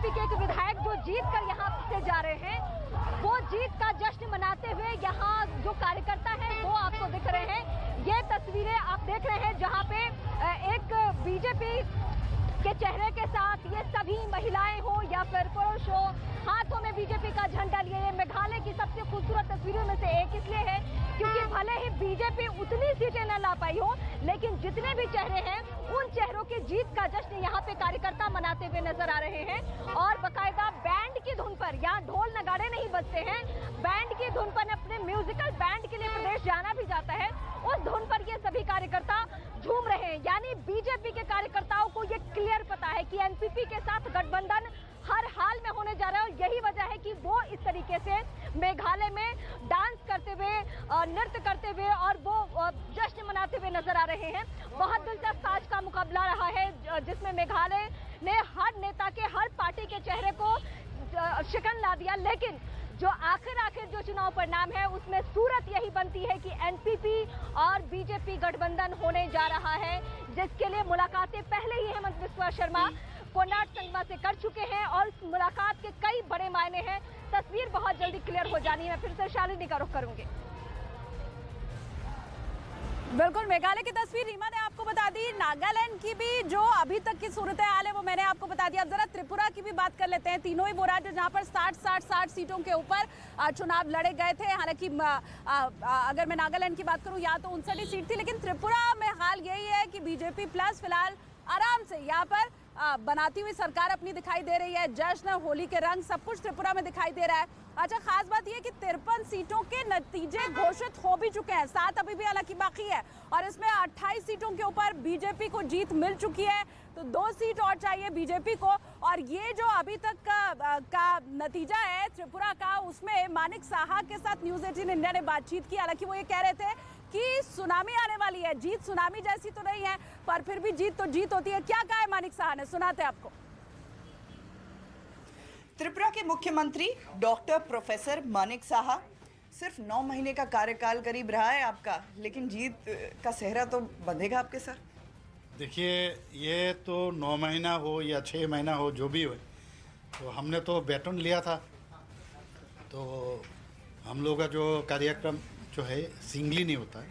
BJP के एक विधायक जो जीत कर यहाँ से जा रहे हैं, वो जीत का जश्न मनाते हुए यहाँ जो कार्यकर्ता हैं वो आपको दिख रहे हैं। ये तस्वीरें आप देख रहे हैं जहाँ पे एक बीजेपी के चेहरे के साथ ये सभी महिलाएं हो या फिर पुरुष हो, हाथों में बीजेपी का झंडा लिए। ये मेघालय की सबसे खूबसूरत तस्वीरों में से एक इसलिए है क्योंकि भले ही बीजेपी उतनी सीटें न ला पाई हो, लेकिन जितने भी चेहरे हैं उन चेहरों की जीत का जश्न यहाँ पे कार्यकर्ता मनाते हुए नजर आ रहे हैं। और बाकायदा बैंड की धुन पर, यहाँ ढोल नगाड़े नहीं बजते हैं, बैंड की धुन पर अपने म्यूजिकल बैंड के लिए प्रदेश जाना भी जाता है, उस धुन पर ये सभी कार्यकर्ता झूम रहे हैं। यानी बीजेपी के कार्यकर्ताओं को ये क्लियर पता है कि एनपीपी के साथ गठबंधन हर हाल में होने जा रहा है और यही वजह है कि वो इस तरीके से मेघालय में डांस करते हुए, नृत्य करते हुए और वो जश्न मनाते हुए नजर आ रहे हैं। बहुत दिलचस्प आज का मुकाबला रहा है जिसमें मेघालय ने हर नेता के, हर पार्टी के चेहरे को शिकन ला दिया, लेकिन जो आखिर जो चुनाव परिणाम है उसमें सूरत यही बनती है कि एनपीपी और बीजेपी गठबंधन होने जा रहा है, जिसके लिए मुलाकातें पहले ही हेमंत बिस्वा शर्मा कोनार्ड संगमा से कर चुके हैं और इस मुलाकात के कई बड़े मायने हैं। तस्वीर बहुत जल्दी क्लियर हो जानी है। मैं फिर से शालिनी का रुख करूंगी। बिल्कुल, मेघालय की तस्वीर रीमा ने आपको बता दी। नागालैंड की भी जो अभी तक की सूरत हाल है वो मैंने आपको बता दिया। अब जरा त्रिपुरा की भी बात कर लेते हैं। तीनों ही वो राज्य जहां पर 60 सीटों के ऊपर चुनाव लड़े गए थे। हालांकि अगर मैं नागालैंड की बात करूं यहाँ तो 59 सीट थी, लेकिन त्रिपुरा में हाल यही है कि बीजेपी प्लस फिलहाल आराम से यहाँ पर बनाती हुई सरकार अपनी दिखाई दे रही है। जश्न, होली के रंग, सब कुछ त्रिपुरा में दिखाई दे रहा है। अच्छा, खास बात यह कि 53 सीटों के नतीजे घोषित हो भी चुके हैं, 7 अभी भी हालांकि बाकी है और इसमें 28 सीटों के ऊपर बीजेपी को जीत मिल चुकी है, तो 2 सीट और चाहिए बीजेपी को। और ये जो अभी तक का नतीजा है त्रिपुरा का, उसमें मानिक साहा के साथ न्यूज़ 18 इंडिया ने बातचीत की। हालांकि वो ये कह रहे थे कि सुनामी आने वाली है, जीत सुनामी जैसी तो नहीं है पर फिर भी जीत तो जीत होती है। क्या कहा है मानिक साहा ने, सुनाते आपको। त्रिपुरा के मुख्यमंत्री डॉक्टर प्रोफेसर मानिक साहा, सिर्फ 9 महीने का कार्यकाल करीब रहा है आपका, लेकिन जीत का सेहरा तो बंधेगा आपके सर। देखिए, ये तो 9 महीना हो या 6 महीना हो, जो भी हो, तो हमने तो बैटन लिया था। तो हम लोग का जो कार्यक्रम जो है सिंगली नहीं होता है,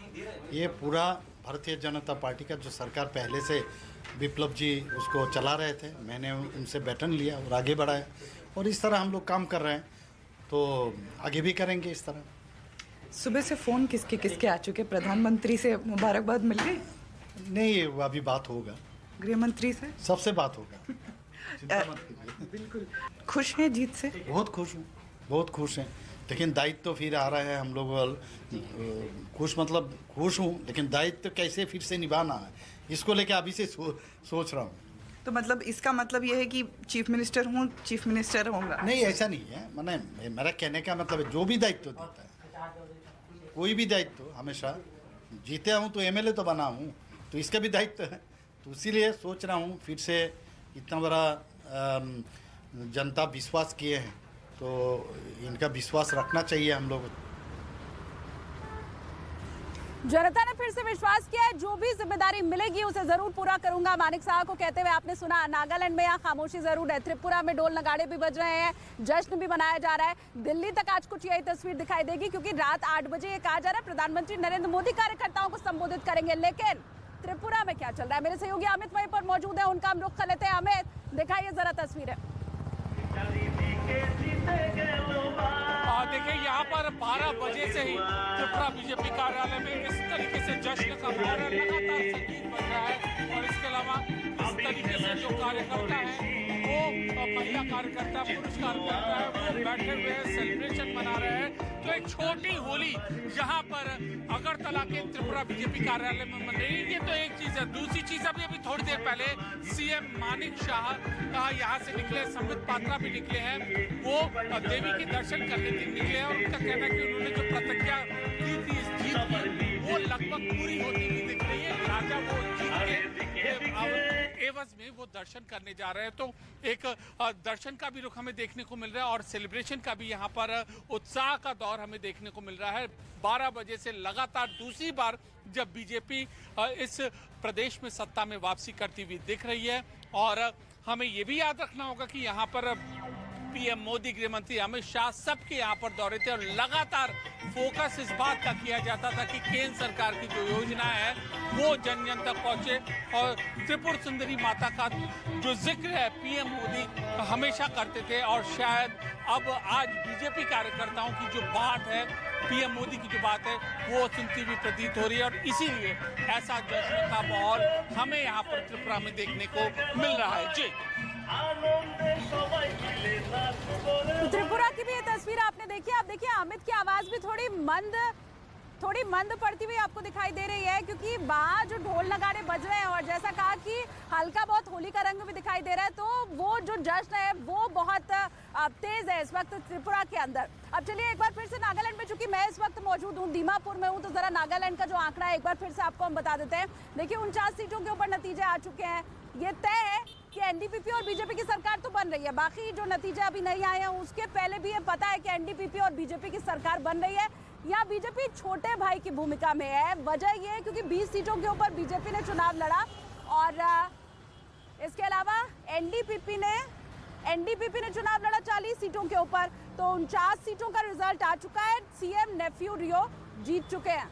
ये पूरा भारतीय जनता पार्टी का जो सरकार पहले से विप्लव जी उसको चला रहे थे, मैंने उनसे बैटन लिया और आगे बढ़ाया और इस तरह हम लोग काम कर रहे हैं, तो आगे भी करेंगे इस तरह। सुबह से फ़ोन किसके आ चुके? प्रधानमंत्री से मुबारकबाद मिल गई? नहीं, वो अभी बात होगा, गृह मंत्री से सबसे बात होगा। चिंता मत कीजिए। बिल्कुल। खुश हैं जीत से? बहुत खुश हूँ, बहुत खुश हैं, लेकिन दायित्व तो फिर आ रहा है। हम लोग खुश मतलब खुश हूँ, लेकिन दायित्व कैसे फिर से निभाना है, इसको लेके अभी से सोच रहा हूँ। तो मतलब इसका मतलब ये है कि चीफ मिनिस्टर हूँ, चीफ मिनिस्टर होऊंगा? नहीं, ऐसा नहीं है। मैंने, मेरा कहने का मतलब है जो भी दायित्व देता है, कोई भी दायित्व, हमेशा जीते हूँ तो एमएलए तो बना हूँ, तो इसका भी दायित्व है, तो इसीलिए सोच रहा हूँ फिर से। इतना बड़ा जनता विश्वास किए हैं तो इनका विश्वास रखना चाहिए हम लोग। जनता ने फिर से विश्वास किया है, जो भी जिम्मेदारी मिलेगी उसे जरूर पूरा करूंगा, मानिक साहा को कहते हुए आपने सुना। नागालैंड में यहाँ खामोशी जरूर है, त्रिपुरा में ढोल नगाड़े भी बज रहे हैं, जश्न भी मनाया जा रहा है। दिल्ली तक आज कुछ यही तस्वीर दिखाई देगी क्योंकि रात 8 बजे ये कहा जा रहा है प्रधानमंत्री नरेंद्र मोदी कार्यकर्ताओं को संबोधित करेंगे। लेकिन त्रिपुरा में क्या चल रहा है, मेरे सहयोगी अमित वहीं पर मौजूद है, उनका हम रुख कर लेते हैं। अमित, दिखाइए जरा तस्वीरें। देखिए, यहाँ पर 12 बजे से ही त्रिपुरा बीजेपी कार्यालय में इस तरीके से जश्न का माहौल है, लगातार संगीत बज रहा है और इसके अलावा इस तरीके से जो कार्यकर्ता है वो महिला कार्यकर्ता, पुरुष कार्यकर्ता है, वो बैठे हुए हैं, सेलिब्रेशन मना रहे हैं। तो एक छोटी होली यहाँ पर अगरतला के त्रिपुरा बीजेपी कार्यालय में मन रही है। ये तो एक चीज है। दूसरी चीज, अभी थोड़ी देर पहले सीएम मानिक शाह यहाँ से निकले, संबित पात्रा भी निकले हैं, वो देवी के दर्शन करने निकले हैं और उनका कहना है कि उन्होंने जो प्रतिज्ञा की थी इस जीत की, वो लगभग पूरी होती हुई दिख रही है। राजा वो जीत के एवज में वो दर्शन करने जा रहे हैं, तो एक दर्शन का भी रुख हमें देखने को मिल रहा है और सेलिब्रेशन का भी यहाँ पर उत्साह का दौर हमें देखने को मिल रहा है। 12 बजे से लगातार दूसरी बार जब बीजेपी इस प्रदेश में सत्ता में वापसी करती हुई दिख रही है और हमें ये भी याद रखना होगा कि यहाँ पर पीएम मोदी, गृह मंत्री अमित शाह सबके यहाँ पर दौरे थे और लगातार फोकस इस बात का किया जाता था कि केंद्र सरकार की जो योजना है वो जन जन तक पहुंचे। और त्रिपुर सुंदरी माता का जो जिक्र है पीएम मोदी हमेशा करते थे और शायद अब आज बीजेपी कार्यकर्ताओं की जो बात है, पीएम मोदी की जो बात है वो सुनती हुई प्रतीत हो रही है और इसीलिए ऐसा जश्न का माहौल हमें यहाँ पर त्रिपुरा में देखने को मिल रहा है। जी, तो त्रिपुरा की भी ये तस्वीर आपने देखी। आप देखिए अमित की आवाज भी थोड़ी मंद पड़ती हुई आपको दिखाई दे रही है, क्योंकि बाहर जो ढोल नगाड़े बज रहे हैं और जैसा कहा कि हल्का बहुत होली का रंग भी दिखाई दे रहा है, तो वो जो जश्न है वो बहुत तेज है इस वक्त त्रिपुरा के अंदर। अब चलिए एक बार फिर से नागालैंड में, चूंकि मैं इस वक्त मौजूद हूँ दीमापुर में हूँ, तो जरा नागालैंड का जो आंकड़ा है एक बार फिर से आपको हम बता देते हैं। देखिए 49 सीटों के ऊपर नतीजे आ चुके हैं। ये तय है कि एनडीपीपी और बीजेपी की सरकार तो बन रही है, बाकी जो नतीजे अभी नहीं आए हैं उसके पहले भी ये पता है कि एनडीपीपी और बीजेपी की सरकार बन रही है या बीजेपी छोटे भाई की भूमिका में है। वजह ये है क्योंकि 20 सीटों के ऊपर बीजेपी ने चुनाव लड़ा और इसके अलावा एनडीपीपी ने चुनाव लड़ा 40 सीटों के ऊपर, तो 49 सीटों का रिजल्ट आ चुका है। सीएम नेफ्यू रियो जीत चुके हैं।